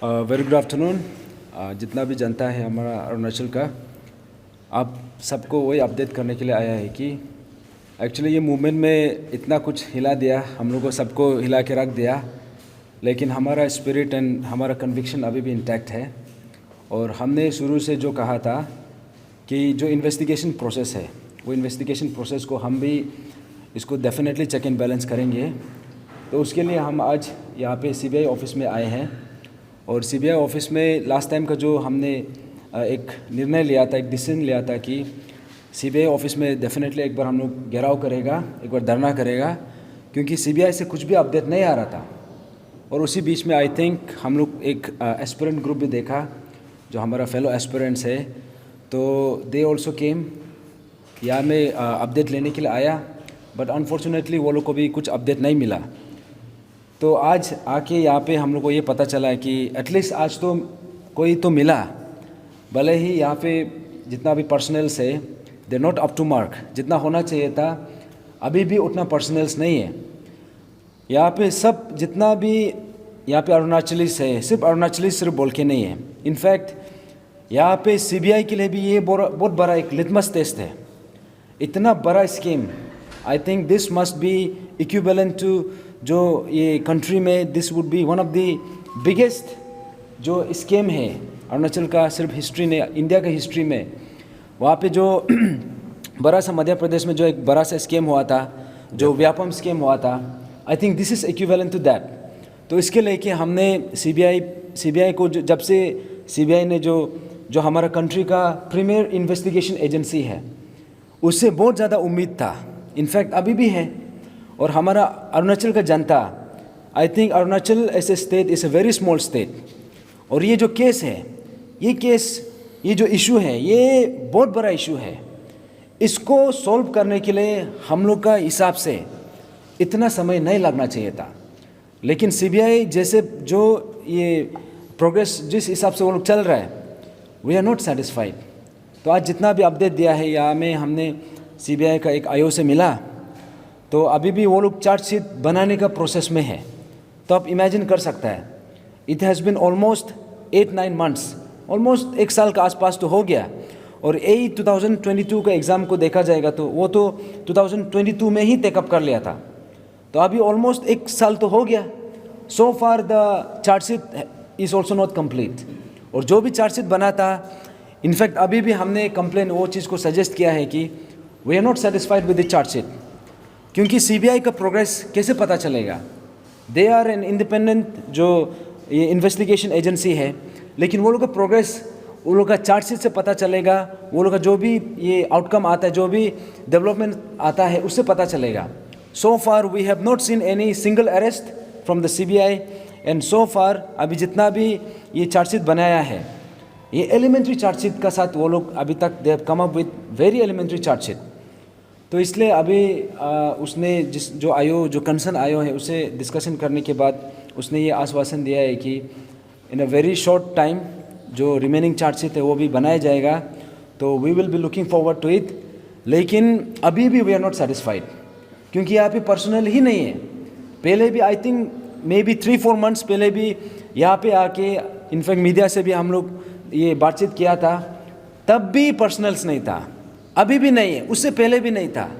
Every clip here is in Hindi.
Very good afternoon. जितना भी जनता है हमारा अरुणाचल का, आप सबको वही अपडेट करने के लिए आया है कि एक्चुअली ये मूवमेंट में इतना कुछ हिला दिया, हम लोग को सबको हिला के रख दिया, लेकिन हमारा स्पिरिट एंड हमारा कन्विक्शन अभी भी इंटैक्ट है। और हमने शुरू से जो कहा था कि जो इन्वेस्टिगेशन प्रोसेस है, वो इन्वेस्टिगेशन प्रोसेस को हम भी इसको डेफिनेटली चेक एंड बैलेंस करेंगे। तो उसके लिए हम आज यहाँ पे सीबीआई ऑफिस में आए हैं। और सीबीआई ऑफिस में लास्ट टाइम का जो हमने एक निर्णय लिया था, एक डिसीजन लिया था कि सीबीआई ऑफिस में डेफिनेटली एक बार हम लोग घेराव करेगा, एक बार धरना करेगा, क्योंकि सीबीआई से कुछ भी अपडेट नहीं आ रहा था। और उसी बीच में आई थिंक हम लोग एक एस्पिरेंट ग्रुप भी देखा, जो हमारा फेलो एस्पिरेंट्स है, तो दे ऑल्सो केम। यहाँ में अपडेट लेने के लिए आया, बट अनफॉर्चुनेटली वो लोग को भी कुछ अपडेट नहीं मिला। तो आज आके यहाँ पे हम लोग को ये पता चला है कि एटलीस्ट आज तो कोई तो मिला, भले ही यहाँ पे जितना भी पर्सनल्स है they not up to mark, जितना होना चाहिए था अभी भी उतना पर्सनल्स नहीं है यहाँ पे। सब जितना भी यहाँ पे अरुणाचलीस है, सिर्फ अरुणाचलीस सिर्फ बोल के नहीं है, इनफैक्ट यहाँ पे सीबीआई के लिए भी ये बहुत बड़ा एक लिटमस टेस्ट है। इतना बड़ा scheme, I think this must be equivalent to जो ये कंट्री में, this would be one of the biggest जो स्कीम है अरुणाचल का, सिर्फ हिस्ट्री ने, इंडिया का हिस्ट्री में। वहाँ पे जो बड़ा सा मध्य प्रदेश में जो एक बड़ा सा स्कीम हुआ था, जो व्यापम स्कीम हुआ था, I think this is equivalent to that. तो इसके लेके हमने सीबीआई को, जब से सीबीआई ने जो हमारा कंट्री का प्रीमियर इन्वेस्टिगेशन एजेंसी है, उससे बहुत ज़्यादा उम्मीद था, इनफैक्ट अभी भी है। और हमारा अरुणाचल का जनता, I think Arunachal as a state is a very small state, और ये जो केस है, ये जो इशू है, ये बहुत बड़ा इशू है। इसको सॉल्व करने के लिए हम लोग का हिसाब से इतना समय नहीं लगना चाहिए था, लेकिन सीबीआई जैसे जो ये प्रोग्रेस जिस हिसाब से वो लोग चल रहा है, वी आर नॉट सेटिस्फाइड। तो आज जितना भी अपडेट दिया है यहाँ में, हमने सीबीआई का एक आईओ से मिला, तो अभी भी वो लोग चार्जशीट बनाने का प्रोसेस में है। तो आप इमेजिन कर सकता है, it has been almost 8-9 months, almost 1 साल का आसपास तो हो गया। और यही 2022 का एग्ज़ाम को देखा जाएगा तो वो तो 2022 में ही टेकअप कर लिया था, तो अभी ऑलमोस्ट 1 साल तो हो गया। So far the chargesheet is also not complete. और जो भी चार्जशीट बना था, इनफैक्ट अभी भी हमने कंप्लेन वो चीज़ को सजेस्ट किया है कि we are not satisfied with the chargesheet, क्योंकि सीबीआई का प्रोग्रेस कैसे पता चलेगा? दे आर एन इंडिपेंडेंट जो ये इन्वेस्टिगेशन एजेंसी है, लेकिन वो लोग का प्रोग्रेस वो लोग का चार्जशीट से पता चलेगा। वो लोग का जो भी ये आउटकम आता है, जो भी डेवलपमेंट आता है, उससे पता चलेगा। So far we have not seen any single arrest from the CBI, and so far अभी जितना भी ये चार्जशीट बनाया है, ये एलिमेंट्री चार्जशीट का साथ वो लोग अभी तक they have come up with very elementary chargesheet. तो इसलिए अभी उसने जो आयो, जो कंसर्न आयो है, उससे डिस्कशन करने के बाद उसने ये आश्वासन दिया है कि in a very short time जो रिमेनिंग चार्जशीट है वो भी बनाया जाएगा। तो we will be looking forward to it. लेकिन अभी भी वी आर नॉट सेटिस्फाइड, क्योंकि यहाँ पे पर्सनल ही नहीं है। पहले भी I think may be 3-4 months पहले भी यहाँ पे आके, इनफैक्ट मीडिया से भी हम लोग ये बातचीत किया था, तब भी पर्सनल्स नहीं था, अभी भी नहीं है, उससे पहले भी नहीं था।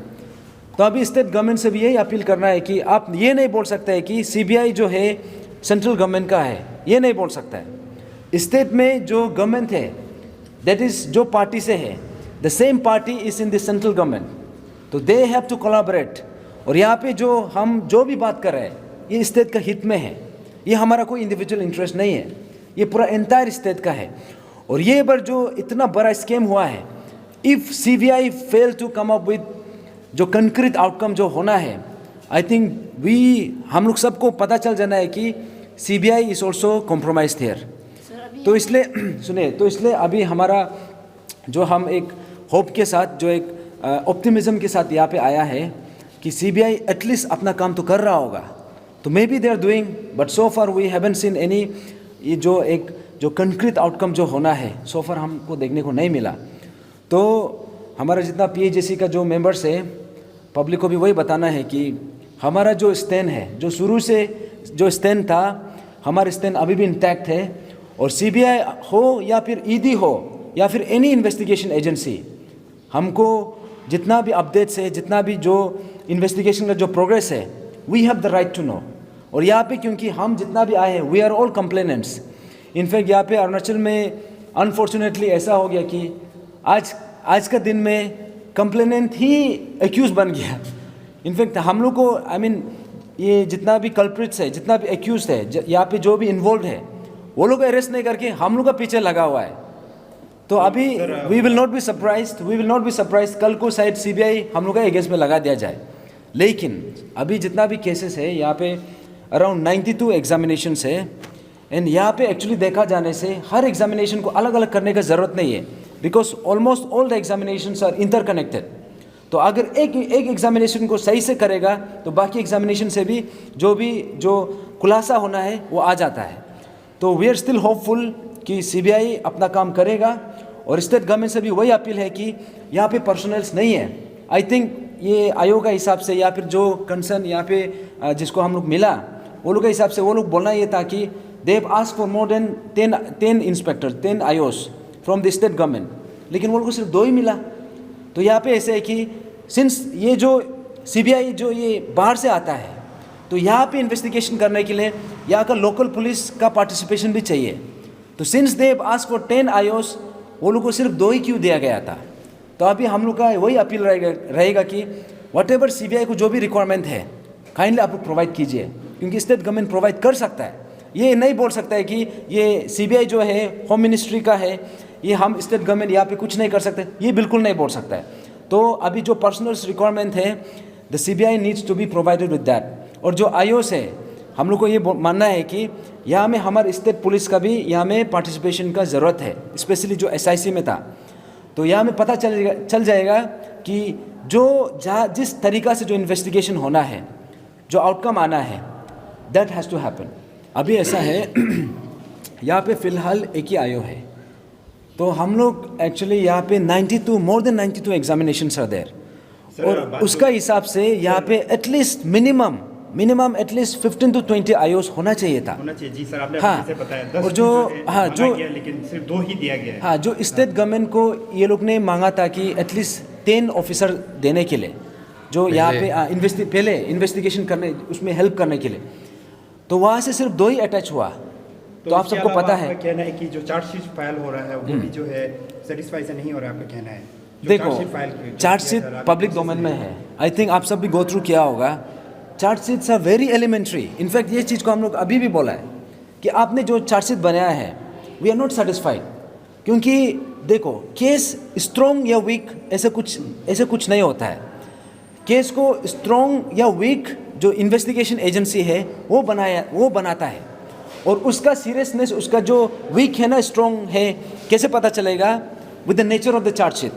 तो अभी स्टेट गवर्नमेंट से भी यही अपील करना है कि आप ये नहीं बोल सकते हैं कि सीबीआई जो है सेंट्रल गवर्नमेंट का है, ये नहीं बोल सकता है। स्टेट में जो गवर्नमेंट है, दैट इज़ जो पार्टी से है, the same party is in the central government, तो दे हैव टू कोलैबोरेट। और यहाँ पे जो हम जो भी बात कर रहे हैं, ये स्टेट का हित में है, ये हमारा कोई इंडिविजुअल इंटरेस्ट नहीं है, ये पूरा एंटायर स्टेट का है। और ये बार जो इतना बड़ा स्कैम हुआ है, if CBI fail to come up with जो कंक्रीट आउटकम जो होना है, आई थिंक हम लोग सबको पता चल जाना है कि CBI is also compromise here. तो इसलिए सुनिए, तो इसलिए अभी हमारा जो हम एक होप के साथ, जो एक ऑप्टिमिज्म के साथ यहाँ पे आया है कि सीबीआई एटलीस्ट अपना काम तो कर रहा होगा। तो maybe they are doing, but so far we haven't seen any, ये जो कंक्रीट आउटकम जो होना है, सो फार हमको देखने को नहीं मिला। तो हमारा जितना पीएचएसी का जो मेंबर्स है, पब्लिक को भी वही बताना है कि हमारा जो स्टैंड है, जो शुरू से जो स्टैंड था, हमारा स्टैंड अभी भी इंटैक्ट है। और सीबीआई हो या फिर ईडी हो या फिर एनी इन्वेस्टिगेशन एजेंसी, हमको जितना भी अपडेट्स है, जितना भी जो इन्वेस्टिगेशन का जो प्रोग्रेस है, we have the right to know. और यहाँ पे क्योंकि हम जितना भी आए हैं, we are all complainants. In fact यहाँ पे अरुणाचल में अनफॉर्चुनेटली ऐसा हो गया कि आज का दिन में कंप्लेनेंट ही एक्यूज बन गया। इनफैक्ट हम लोग को ये जितना भी कल्प्रिट्स है, जितना भी एक्यूज है, यहाँ पे जो भी इन्वॉल्व है, वो लोग अरेस्ट नहीं करके हम लोग का पीछे लगा हुआ है। तो अभी we will not be surprised कल को शायद सीबीआई हम लोग का अगेंस्ट में लगा दिया जाए। लेकिन अभी जितना भी केसेस है, यहाँ पे अराउंड 92 एग्जामिनेशंस है। एंड यहाँ पे एक्चुअली देखा जाने से हर एग्जामिनेशन को अलग अलग करने का ज़रूरत नहीं है, because almost all the examinations are interconnected. तो अगर एक एग्जामिनेशन को सही से करेगा तो बाकी एग्जामिनेशन से भी जो खुलासा होना है वो आ जाता है। तो वी आर स्टिल होपफुल कि सीबीआई अपना काम करेगा। और स्टेट गवर्नमेंट से भी वही अपील है कि यहाँ पे पर्सनल्स नहीं है। आई थिंक ये आयोग का हिसाब से या फिर जो कंसर्न यहाँ पे जिसको हम लोग मिला, वो लोग के हिसाब से वो लोग बोलना ये था कि they have asked for more than 10 inspector, 10 iOS from the state government, लेकिन वो लोग को सिर्फ 2 ही मिला। तो यहाँ पे ऐसे है कि सिंस ये जो सीबीआई जो ये बाहर से आता है, तो यहाँ पे इन्वेस्टिगेशन करने के लिए यहाँ का लोकल पुलिस का पार्टिसिपेशन भी चाहिए। तो since they have asked for 10 iOS, वो लोग को सिर्फ 2 ही क्यों दिया गया था। तो अभी हम लोग का वही अपील रहेगा कि वट एवर सीबीआई को जो भी रिक्वायरमेंट है काइंडली आप लोग प्रोवाइड कीजिए, क्योंकि स्टेट गवर्नमेंट प्रोवाइड कर सकता है। ये नहीं बोल सकता है कि ये सीबीआई जो है होम मिनिस्ट्री का है, ये हम स्टेट गवर्नमेंट यहाँ पे कुछ नहीं कर सकते, ये बिल्कुल नहीं बोल सकता है। तो अभी जो पर्सनल रिक्वायरमेंट है, the CBI needs to be provided with that. और जो आईओस है, हम लोग को ये मानना है कि यहाँ में हमारे स्टेट पुलिस का भी यहाँ में पार्टिसिपेशन का ज़रूरत है, स्पेशली जो एसआईसी में था। तो यहाँ में पता चल जाएगा कि जिस तरीक़ा से जो इन्वेस्टिगेशन होना है, जो आउटकम आना है, दैट हैज़ टू हैपन। अभी ऐसा है यहाँ पे फ़िलहाल एक ही आयो है। तो हम लोग एक्चुअली यहाँ पे more than 92 examinations are there. और उसका हिसाब से यहाँ पे at least minimum at least 15 to 20 IOs होना चाहिए था। जी सर, आपने हाँ, से बताया 10 और जो लेकिन सिर्फ 2 ही दिया गया है। हाँ, जो स्टेट गवर्नमेंट को ये लोग ने मांगा था कि एटलीस्ट 10 ऑफिसर देने के लिए, जो यहाँ पे पहले इन्वेस्टिगेशन करने उसमें हेल्प करने के लिए, तो वहाँ से सिर्फ 2 ही अटैच हुआ। तो आप सबको पता है, कहना है कि जो चार्जशीट फाइल हो रहा है वो भी जो है सेटिस्फाई से नहीं हो रहा है, आपका कहना है? देखो, चार्जशीट पब्लिक डोमेन में है। आई थिंक आप सब भी गो थ्रू किया होगा। Chargesheets are very elementary. In fact ये चीज़ को हम लोग अभी भी बोला है कि आपने जो चार्जशीट बनाया है, वी आर नॉट सेटिस्फाइड। क्योंकि देखो, केस स्ट्रॉन्ग या वीक ऐसे कुछ नहीं होता है। केस को स्ट्रॉन्ग या वीक जो इन्वेस्टिगेशन एजेंसी है वो बनाता है। और उसका सीरियसनेस, उसका जो वीक है ना स्ट्रॉन्ग है, कैसे पता चलेगा? With the nature of the chargesheet.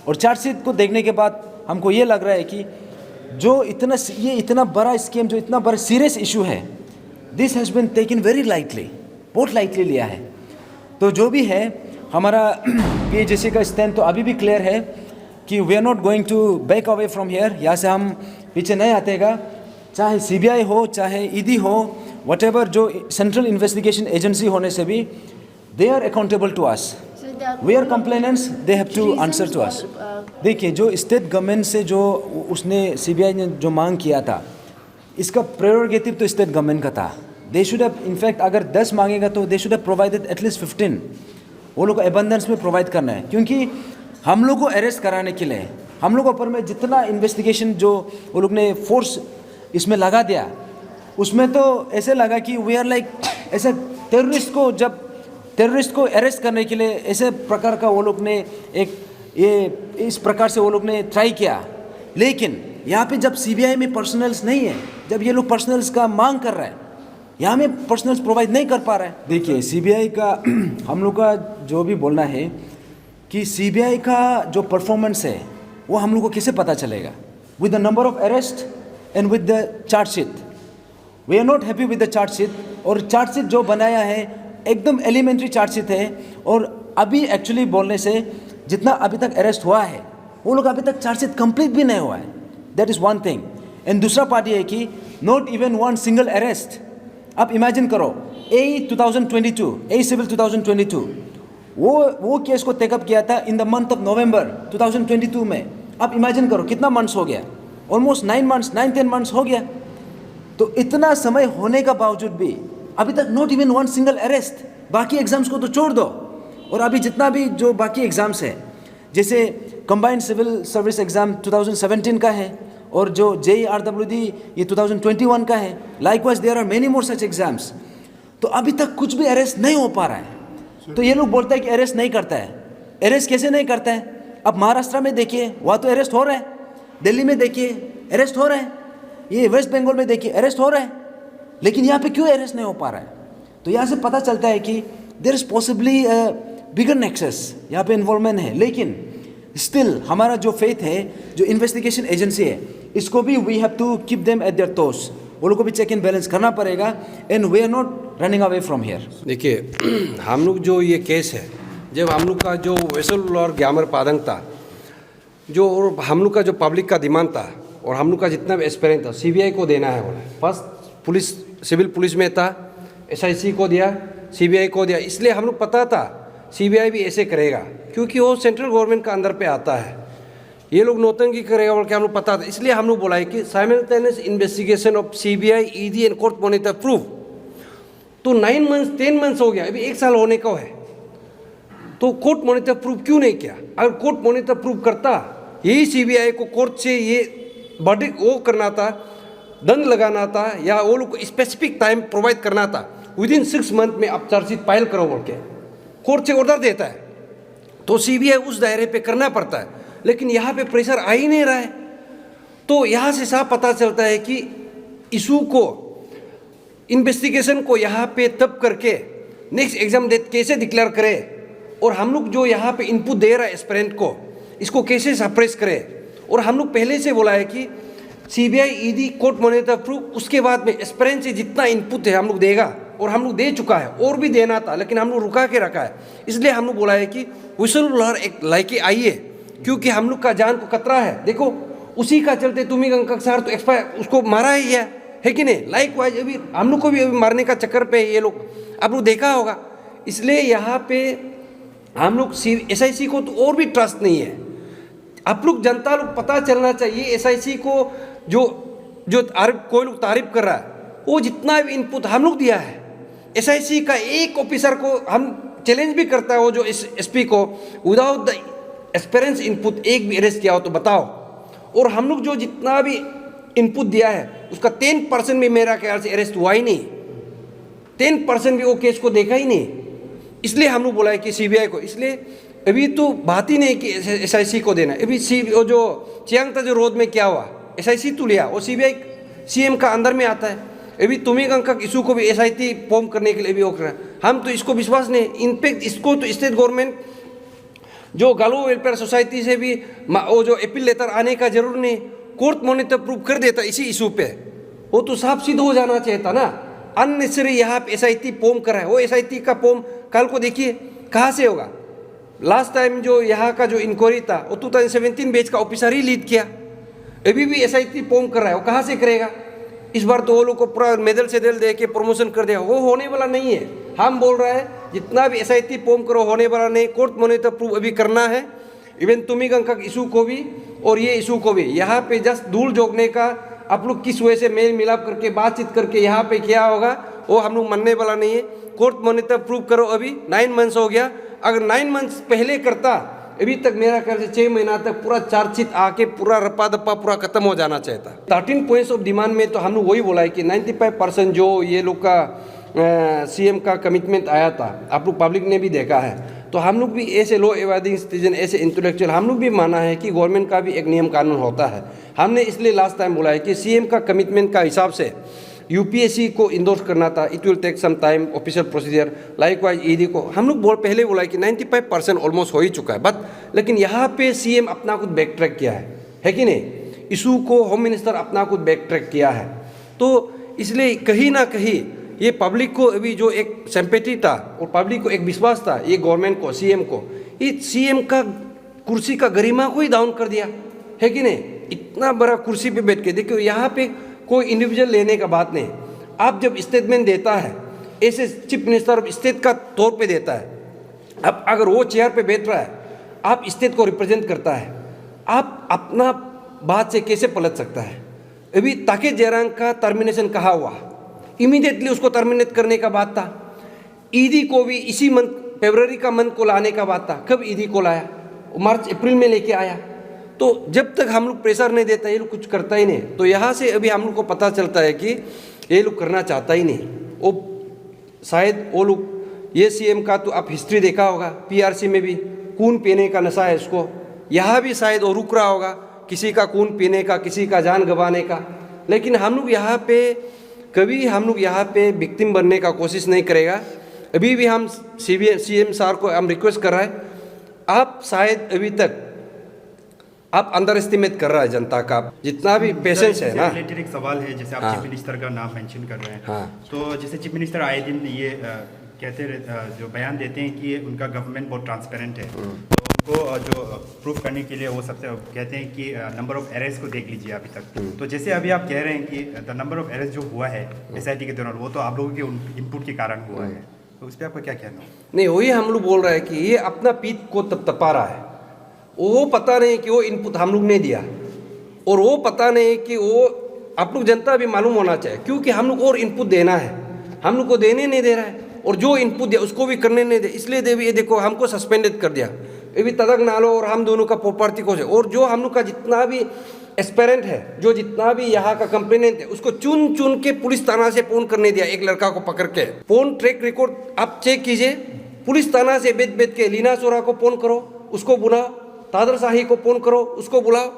और चार्जशीट को देखने के बाद हमको ये लग रहा है कि ये इतना बड़ा स्कीम, जो इतना बड़ा सीरियस इशू है, this has been taken very lightly, बहुत लाइटली लिया है। तो जो भी है, हमारा पीएचएससी का स्टैंड तो अभी भी क्लियर है कि we are not going to back away from here. यहाँ से हम पीछे नहीं आतेगा, चाहे सीबीआई हो, चाहे ईडी हो, वटेवर जो सेंट्रल इन्वेस्टिगेशन एजेंसी होने से भी they are accountable to us. We are complainants, they have to answer to us. देखिए, जो स्टेट गवर्नमेंट से जो उसने सीबीआई ने जो मांग किया था, इसका प्रेरोगेटिव तो स्टेट गवर्नमेंट का था। दे शुड हैव, इनफैक्ट अगर 10 मांगेगा तो they should have provided at least 15। वो लोग को एबंडेंस में प्रोवाइड करना है, क्योंकि हम लोग को अरेस्ट कराने के लिए, हम लोग ऊपर में जितना इन्वेस्टिगेशन जो वो लोग ने फोर्स इसमें लगा दिया, उसमें तो ऐसे लगा कि वी आर लाइक ऐसे टेररिस्ट को अरेस्ट करने के लिए ऐसे प्रकार का वो लोग ने इस प्रकार से वो लोग ने ट्राई किया। लेकिन यहाँ पे जब सीबीआई में पर्सनल्स नहीं है, जब ये लोग पर्सनल्स का मांग कर रहा है, यहाँ में पर्सनल्स प्रोवाइड नहीं कर पा रहा है। देखिए, सीबीआई का हम लोग का जो भी बोलना है कि सीबीआई का जो परफॉर्मेंस है वो हम लोग को कैसे पता चलेगा? With the number of arrest and with the chargesheet. We are not happy with the chargesheet. और चार्जशीट जो बनाया है एकदम एलिमेंट्री चार्जशीट है। और अभी एक्चुअली बोलने से जितना अभी तक अरेस्ट हुआ है, वो लोग अभी तक चार्जशीट कंप्लीट भी नहीं हुआ है। That is one thing. And दूसरा पार्ट ये है कि not even one single arrest. आप इमेजिन करो, A सिविल 2022, वो केस को टेकअप किया था in the month of November 2022 में। आप इमेजिन करो कितना मंथ्स हो गया, ऑलमोस्ट 9-10 मंथ्स हो गया। तो इतना समय होने का बावजूद भी अभी तक not even one single arrest. बाकी एग्जाम्स को तो छोड़ दो, और अभी जितना भी जो बाकी एग्जाम्स है, जैसे कंबाइंड सिविल सर्विस एग्जाम 2017 का है, और जो JEE-RWD ये 2021 का है। Likewise there are many more such exams. तो अभी तक कुछ भी अरेस्ट नहीं हो पा रहा है। तो ये लोग बोलते हैं कि अरेस्ट नहीं करता है। अरेस्ट कैसे नहीं करता है? अब महाराष्ट्र में देखिए, वहाँ तो अरेस्ट हो रहा है। दिल्ली में देखिए अरेस्ट हो रहा है। ये वेस्ट बंगाल में देखिए अरेस्ट हो रहा है। लेकिन यहाँ पे क्यों अरेस्ट नहीं हो पा रहा है? तो यहाँ से पता चलता है कि there is possibly bigger nexus यहाँ पे इन्वॉल्वमेंट है। लेकिन स्टिल हमारा जो फेथ है, जो इन्वेस्टिगेशन एजेंसी है, इसको भी we have to keep them at their toes. वो लोग को भी चेक एंड बैलेंस करना पड़ेगा, and we are not running away from here. देखिए, हम लोग जो ये केस है, जब हम लोग का जो वेसल और ग्यामर पादंग था, जो और हम लोग का जो पब्लिक का डिमांड था, और हम लोग का जितना भी एक्सपेरियंस था, CBI को देना है बोला। फर्स्ट पुलिस, सिविल पुलिस में था, SIC को दिया, CBI को दिया। इसलिए हम लोग पता था CBI भी ऐसे करेगा, क्योंकि वो सेंट्रल गवर्नमेंट का अंदर पे आता है। ये लोग नौटंकी करेगा बोल के हम लोग पता था। इसलिए हम लोग बोला है कि simultaneous investigation of CBI, ED and court monitor proof. तो 9 मंथ्स 10 मंथ्स हो गया, अभी 1 साल होने का है। तो कोर्ट मॉनिटर प्रूफ क्यों नहीं किया? अगर कोर्ट मॉनिटर प्रूफ करता, यही CBI को कोर्ट से ये वर्डिक्ट वो करना था, दंड लगाना था, या वो लोग को स्पेसिफिक टाइम प्रोवाइड करना था, विदिन 6 मंथ में आप चार्जशीट फाइल करो बोल के कोर्ट से ऑर्डर देता है, तो CBI उस दायरे पे करना पड़ता है। लेकिन यहाँ पे प्रेशर आ ही नहीं रहा है। तो यहाँ से साफ पता चलता है कि इशू को, इन्वेस्टिगेशन को यहाँ पे तब करके नेक्स्ट एग्जाम डेट कैसे डिक्लेयर करे, और हम लोग जो यहाँ पे इनपुट दे रहा है एस्पिरेंट को, इसको कैसे सप्रेस करे। और हम लोग पहले से बोला है कि CBI, ED, court monitor proof, उसके बाद में एस्पिरेंट से जितना इनपुट है हम लोग देगा, और हम लोग दे चुका है, और भी देना था, लेकिन हम लोग रुका के रखा है। इसलिए हम लोग बोला है कि विसल ब्लोअर एक लाइके आइए, क्योंकि हम लोग का जान को खतरा है। देखो, उसी का चलते तुम्ही गंगा सर तो एक्सपायर उसको मारा ही है कि नहीं? लाइक वाइज अभी हम लोग को भी अभी मारने का चक्कर पे ये लोग, आप लोग देखा होगा। इसलिए यहाँ पे हम लोग SIC को तो और भी ट्रस्ट नहीं है। आप लोग जनता लोग पता चलना चाहिए SIC को, जो कोई लोग तारीफ कर रहा है, वो जितना भी इनपुट हम लोग दिया है, SIC का एक ऑफिसर को हम चैलेंज भी करता है, वो जो SP को, विदाउट द एक्सपीरियंस इनपुट एक भी अरेस्ट किया हो तो बताओ। और हम लोग जो जितना भी इनपुट दिया है, उसका 10% भी मेरा ख्याल से अरेस्ट हुआ ही नहीं, 10% भी वो केस को देखा ही नहीं। इसलिए हम लोग बोला है कि CBI को। इसलिए अभी तो बात ही नहीं कि SIC को देना। अभी वो जो चियांगता जो रोड में क्या हुआ, SIC तो लिया, वो CBI CM का अंदर में आता है। अभी तुम्हें का इशू को भी SIT फॉर्म करने के लिए भी हो रहा है। हम तो इसको विश्वास नहीं। इनफैक्ट इसको तो स्टेट गवर्नमेंट जो गालो वेलफेयर सोसाइटी से भी वो जो अपील लेटर आने का जरूर नहीं, कोर्ट मॉनिटर प्रूव कर देता इसी इशू पे, वो तो साफ सीधा हो जाना चाहिए था ना। अननेसेसरी यहाँ पे SIT फॉर्म करा है। वो SIT का फॉर्म कल को देखिए कहाँ से होगा। लास्ट टाइम जो यहाँ का जो इंक्वायरी था, वो 2017 बैच का ऑफिसर ही लीड किया। अभी भी SIT फॉर्म कर रहा है, वो कहाँ से करेगा? इस बार तो वो लोग को पूरा मेडल से दे के प्रमोशन कर दिया, वो होने वाला नहीं है। हम बोल रहे हैं जितना भी SIT फॉर्म करो होने वाला नहीं। कोर्ट मॉनिटर प्रूफ अभी करना है, इवन तुम्ही गंगा इशू को भी और ये इशू को भी। यहाँ पे जस्ट धूल झोंकने का आप लोग किस वजह से मेल मिलाप करके बातचीत करके यहाँ पे क्या होगा वो हम लोग मानने वाला नहीं है। कोर्ट मॉनिटर प्रूव करो। अभी 9 मंथ्स हो गया, अगर 9 मंथ्स पहले करता, अभी तक मेरा ख्याल से 6 महीना तक पूरा चार्जशीट आके पूरा रप्पा दप्पा पूरा खत्म हो जाना चाहिए था। 13 पॉइंट्स ऑफ डिमांड में तो हम लोग वही बोला है कि 95% जो ये लोग का CM का कमिटमेंट आया था, आप लोग पब्लिक ने भी देखा है। तो हम लोग भी ऐसे लो एवाइडिंग सिटीजन, ऐसे इंटेलेक्चुअल, हम लोग भी माना है कि गवर्नमेंट का भी एक नियम कानून होता है। हमने इसलिए लास्ट टाइम बोला है कि CM का कमिटमेंट का हिसाब से UPSC को इंडोर्स करना था। It will take some time, official procedure. Likewise ED को हम लोग पहले बोला है कि 95% ऑलमोस्ट हो ही चुका है। बट लेकिन यहाँ पे CM अपना कुछ बैक ट्रैक किया है कि नहीं? इशू को होम मिनिस्टर अपना कुछ बैक ट्रैक किया है। तो इसलिए कहीं ना कहीं ये पब्लिक को अभी जो एक सिंपैथी था और पब्लिक को एक विश्वास था ये गवर्नमेंट को, CM को, ये CM का कुर्सी का गरिमा को ही डाउन कर दिया है कि नहीं? इतना बड़ा कुर्सी पे बैठ के देखो, यहाँ पे कोई इंडिविजुअल लेने का बात नहीं। आप जब स्टेटमेंट देता है ऐसे चीफ मिनिस्टर ऑफ स्टेट का तौर पे देता है। अब अगर वो चेयर पे बैठ रहा है, आप स्टेट को रिप्रेजेंट करता है, आप अपना बात से कैसे पलट सकता है? अभी ताके जयराम का टर्मिनेशन कहा हुआ, इमीडिएटली उसको टर्मिनेट करने का बात था। ईडी को भी इसी मंथ फरवरी का मंथ को लाने का बात था। कब ईडी को लाया? मार्च अप्रैल में लेके आया। तो जब तक हम लोग प्रेशर नहीं देता, ये लोग कुछ करता ही नहीं। तो यहाँ से अभी हम लोग को पता चलता है कि ये लोग करना चाहता ही नहीं। वो शायद वो लोग, ये सीएम का तो आप हिस्ट्री देखा होगा, पीआरसी में भी खून पीने का नशा है उसको। यहाँ भी शायद वो रुक रहा होगा, किसी का खून पीने का, किसी का जान गंवाने का। लेकिन हम लोग यहाँ पे कभी हम लोग यहाँ पे विक्टिम बनने का कोशिश नहीं करेगा। अभी भी हम सीएम सर को हम रिक्वेस्ट कर रहे हैं, आप शायद अभी तक आप अंडर एस्टिमेट कर रहा है जनता का, जितना भी पेशेंस है ना। रिलेटेड एक सवाल है, जैसे आप हाँ। चीफ मिनिस्टर का नाम मेंशन कर रहे हैं, हाँ। तो जैसे चीफ मिनिस्टर आए दिन ये कहते जो बयान देते हैं कि उनका गवर्नमेंट बहुत ट्रांसपेरेंट है, तो उनको जो प्रूफ करने के लिए वो सबसे कहते हैं कि नंबर ऑफ एरेस्ट को देख लीजिए अभी तक। तो जैसे अभी आप कह रहे हैं कि द नंबर ऑफ एरेस्ट जो हुआ है एसआईटी के दौरान, वो तो आप लोगों के इनपुट के कारण हुआ है, तो उस पर आपका क्या कहना है? नहीं, वही हम लोग बोल रहे हैं कि ये अपना पीठ को तपा रहा है। वो पता नहीं कि वो इनपुट हम लोग ने दिया, और वो पता नहीं कि वो आप लोग जनता भी मालूम होना चाहिए, क्योंकि हम लोग और इनपुट देना है, हम लोग को देने नहीं दे रहा है, और जो इनपुट दिया उसको भी करने नहीं दे। इसलिए ये देखो हमको सस्पेंडेड कर दिया, ये भी तदक नालो और हम दोनों का प्रॉपर्टी को से। और जो हम लोग का जितना भी एस्पेरेंट है, जो जितना भी यहाँ का कंप्लेनेंट है, उसको चुन चुन के पुलिस थाना से फोन करने दिया। एक लड़का को पकड़ के फोन ट्रैक रिकॉर्ड आप चेक कीजिए, पुलिस थाना से बेच के लीना सोरा को फोन करो, उसको बुलाओ, तादर शाही को फोन करो, उसको बुलाओ।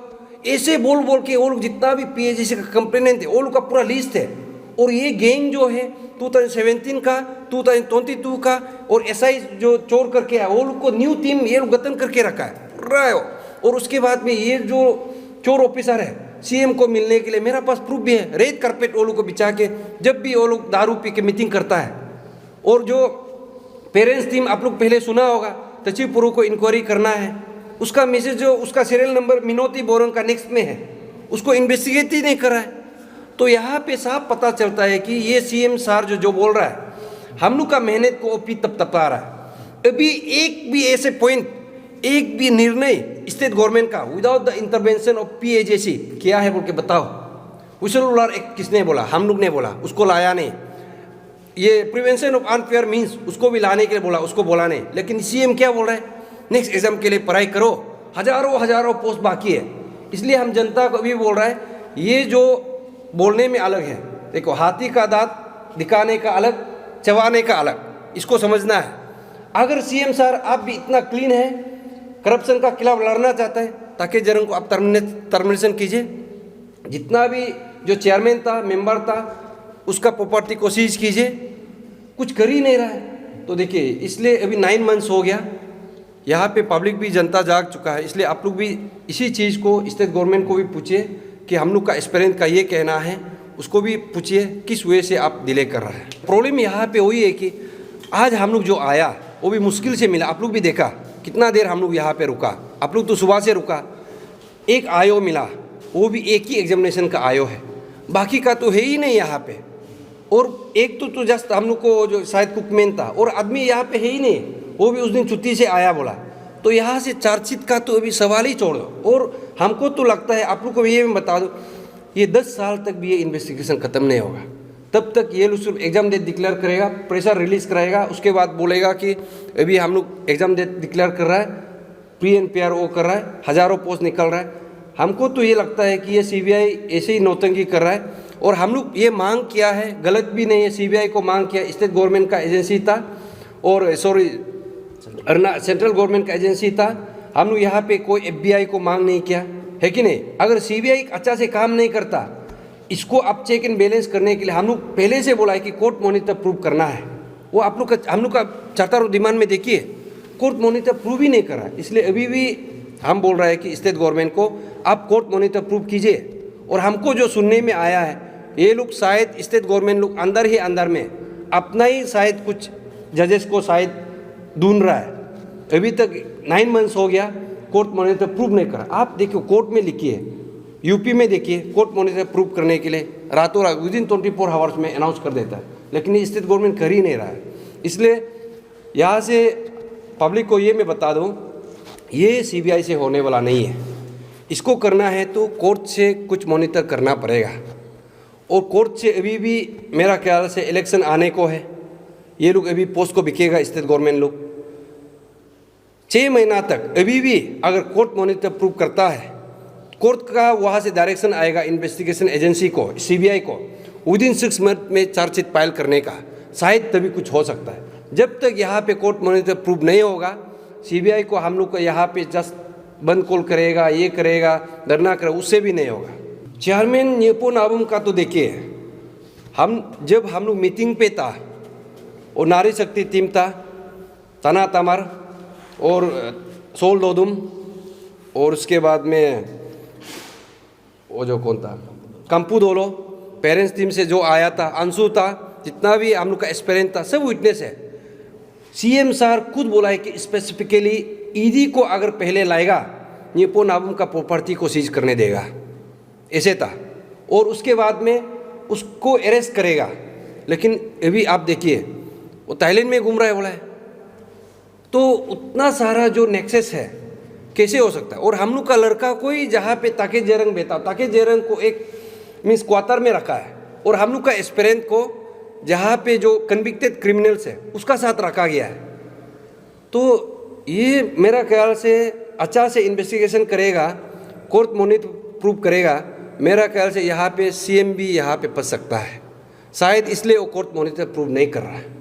ऐसे बोल बोल के वो लोग जितना भी पीएचडी का कंप्लेनेंट है, वो लोग का पूरा लिस्ट है। और ये गैंग जो है 2017 का, 2022 का, और एसआई जो चोर करके आया, वो लोग को न्यू टीम ये लोग गठन करके रखा है। और उसके बाद में ये जो चोर ऑफिसर है सीएम को मिलने के लिए, मेरा पास प्रूफ भी है, रेड कारपेट वो लोग को बिछा के जब भी वो लोग दारू पी के मीटिंग करता है। और जो पेरेंट्स टीम आप लोग पहले सुना होगा, तचिपुरु को इंक्वायरी करना है, उसका मैसेज जो उसका सीरियल नंबर मिनोती बोरन का नेक्स्ट में है, उसको इन्वेस्टिगेट ही नहीं कर रहा है। तो यहाँ पे साफ पता चलता है कि ये सीएम सर जो बोल रहा है, हम लोग का मेहनत को ओपी तपा रहा है। अभी एक भी ऐसे पॉइंट, एक भी निर्णय स्टेट गवर्नमेंट का विदाउट द इंटरवेंशन ऑफ पीएजेसी किया है बोल के बताओ। विशल रूलर एक्ट किसने बोला? हम लोग ने बोला, उसको लाया नहीं। ये प्रिवेंशन ऑफ अनफेयर मीन्स उसको भी लाने के लिए बोला, उसको बोला नहीं। लेकिन सीएम क्या बोल रहा है? नेक्स्ट एग्जाम के लिए पढ़ाई करो, हजारों पोस्ट बाकी है। इसलिए हम जनता को भी बोल रहा है, ये जो बोलने में अलग है, देखो हाथी का दांत दिखाने का अलग, चबाने का अलग, इसको समझना है। अगर सीएम सर आप भी इतना क्लीन है, करप्शन का खिलाफ लड़ना चाहता है, ताकि जरंग को आप टर्मिनेशन कीजिए। जितना भी जो चेयरमैन था, मेंबर था, उसका प्रॉपर्टी को सीज कीजिए। कुछ कर ही नहीं रहा है। तो देखिए, इसलिए अभी 9 मंथ्स हो गया, यहाँ पे पब्लिक भी, जनता जाग चुका है। इसलिए आप लोग भी इसी चीज़ को स्टेट गवर्नमेंट को भी पूछिए कि हम लोग का एक्सपीरियंस का ये कहना है, उसको भी पूछिए किस वजह से आप डिले कर रहे हैं। प्रॉब्लम यहाँ पे वही है कि आज हम लोग जो आया वो भी मुश्किल से मिला। आप लोग भी देखा कितना देर हम लोग यहाँ पे रुका, आप लोग तो सुबह से रुका। एक आयो मिला, वो भी एक ही एग्जामिनेशन का आयो है, बाकी का तो है ही नहीं यहाँ पे। और एक तो जस्ट हम लोग को जो शायद कुकमैन था, और आदमी यहाँ पे है ही नहीं, वो भी उस दिन छुट्टी से आया बोला। तो यहाँ से चार्जशीट का तो अभी सवाल ही छोड़ दो। और हमको तो लगता है, आप लोग को ये बता दो, ये 10 साल तक भी ये इन्वेस्टिगेशन ख़त्म नहीं होगा। तब तक ये लोग सिर्फ एग्ज़ाम डेट डिक्लेयर करेगा, प्रेशर रिलीज़ कराएगा, उसके बाद बोलेगा कि अभी हम लोग एग्ज़ाम डेट डिक्लेयर कर रहा है, प्री एंड पीआर वो कर रहा है, हज़ारों पोस्ट निकल रहा है। हमको तो ये लगता है कि ये सीबीआई ऐसे ही नौटंकी कर रहा है। और हम लोग ये मांग किया है, गलत भी नहीं है, सीबीआई को मांग किया, स्टेट गवर्नमेंट का एजेंसी था, और सेंट्रल गवर्नमेंट का एजेंसी था। हम लोग यहाँ पे कोई एफबीआई को मांग नहीं किया है कि नहीं। अगर सीबीआई अच्छा से काम नहीं करता, इसको आप चेक एंड बैलेंस करने के लिए हम लोग पहले से बोला है कि कोर्ट मॉनिटर प्रूव करना है। वो आप लोग का, हम लोग का चार्टर डिमांड में देखिए, कोर्ट मॉनिटर प्रूव ही नहीं कर रहा है। इसलिए अभी भी हम बोल रहे हैं कि स्टेट गवर्नमेंट को आप कोर्ट मॉनिटर प्रूव कीजिए। और हमको जो सुनने में आया है, ये लोग शायद स्टेट गवर्नमेंट लोग अंदर ही अंदर में अपना ही शायद कुछ जजेस को शायद ढूंढ रहा है। अभी तक 9 मंथ्स हो गया, कोर्ट मॉनिटर प्रूव नहीं करा। आप देखिए, कोर्ट में लिखिए, यूपी में देखिए, कोर्ट मॉनिटर प्रूव करने के लिए रातों रात विदिन 24 आवर्स में अनाउंस कर देता है। लेकिन ये स्टेट गवर्नमेंट कर ही नहीं रहा है। इसलिए यहाँ से पब्लिक को ये मैं बता दूँ, ये CBI से होने वाला नहीं है। इसको करना है तो कोर्ट से कुछ मॉनिटर करना पड़ेगा, और कोर्ट से अभी भी मेरा ख्याल से इलेक्शन आने को है, ये लोग अभी पोस्ट को बिकेगा स्टेट गवर्नमेंट लोग 6 महीना तक। अभी भी अगर कोर्ट मॉनिटर प्रूव करता है, कोर्ट का वहाँ से डायरेक्शन आएगा इन्वेस्टिगेशन एजेंसी को, CBI को, विदिन 6 मंथ में चार्जशीट फाइल करने का, शायद तभी कुछ हो सकता है। जब तक यहाँ पे कोर्ट मॉनिटर प्रूव नहीं होगा, CBI को हम लोग को यहाँ पे जस्ट बंद कॉल करेगा, ये करेगा, धरना करेगा, उससे भी नहीं होगा। चेयरमैन न्योपो नाबम का तो देखिए, जब हम लोग मीटिंग पे था, और नारी शक्ति टीम था, तना तमर और सोल दोदुम, और उसके बाद में वो जो कौन था, कंपू दोलो, पेरेंट्स टीम से जो आया था, अंशु था, जितना भी हम लोग का एक्सपीरियंस था, सब विटनेस है। CM सर खुद बोला है कि स्पेसिफिकली ED को अगर पहले लाएगा, न्योपो नाबम का प्रॉपर्टी को सीज करने देगा, ऐसे था, और उसके बाद में उसको अरेस्ट करेगा। लेकिन अभी आप देखिए, वो थाईलैंड में घूम रहा है बोला है, तो उतना सारा जो नेक्सेस है कैसे हो सकता है। और हम लोग का लड़का कोई जहाँ पे ताके जेरंग बेटा, ताके जेरंग को एक मीन्स क्वार्टर में रखा है, और हम लोग का एस्पिरेंट को जहाँ पे जो कन्विक्टेड क्रिमिनल्स है उसका साथ रखा गया है। तो ये मेरा ख्याल से अच्छा से इन्वेस्टिगेशन करेगा, कोर्ट मॉनिटर प्रूव करेगा, मेरा ख्याल से यहाँ पे CM भी यहाँ पे फंस सकता है, शायद इसलिए वो कोर्ट मॉनिटर प्रूव नहीं कर रहा है।